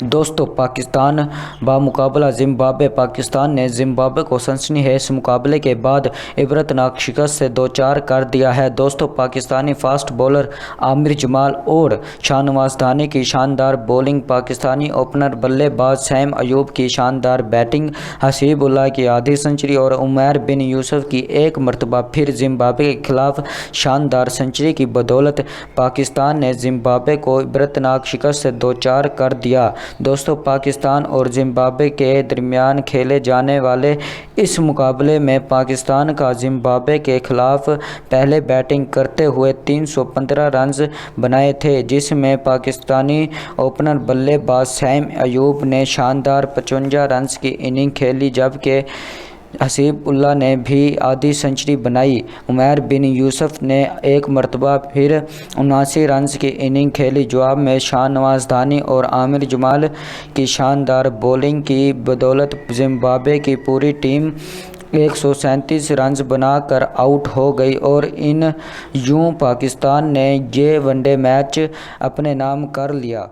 दोस्तों पाकिस्तान बामुकाबला जिम्बाब्वे। पाकिस्तान ने जिम्बाब्वे को सनसनीखेज मुकाबले के बाद इबरतनाक शिकस्त से दो चार कर दिया है। दोस्तों पाकिस्तानी फास्ट बॉलर आमिर जमाल और शाहनवाज धानी की शानदार बॉलिंग, पाकिस्तानी ओपनर बल्लेबाज सैम अयूब की शानदार बैटिंग, हसीबुल्लाह की आधी सेंचुरी और उमैर बिन यूसुफ की एक मरतबा फिर जिम्बाब्वे के खिलाफ शानदार सेंचुरी की बदौलत पाकिस्तान ने जिम्बाब्वे को इबरतनाक शिकस्त से दो चार कर दिया। दोस्तों पाकिस्तान और जिम्बाब्वे के दरमियान खेले जाने वाले इस मुकाबले में पाकिस्तान का जिम्बाब्वे के खिलाफ पहले बैटिंग करते हुए 315 रन बनाए थे, जिसमें पाकिस्तानी ओपनर बल्लेबाज सैम अयूब ने शानदार 55 रन की इनिंग खेली, जबकि हसीबुल्लाह ने भी आधी सेंचुरी बनाई। उमैर बिन यूसुफ ने एक मरतबा फिर 79 रन की इनिंग खेली। जवाब में शाहनवाज धानी और आमिर जमाल की शानदार बॉलिंग की बदौलत जिम्बाब्वे की पूरी टीम 137 रन बनाकर आउट हो गई और यूं पाकिस्तान ने ये वनडे मैच अपने नाम कर लिया।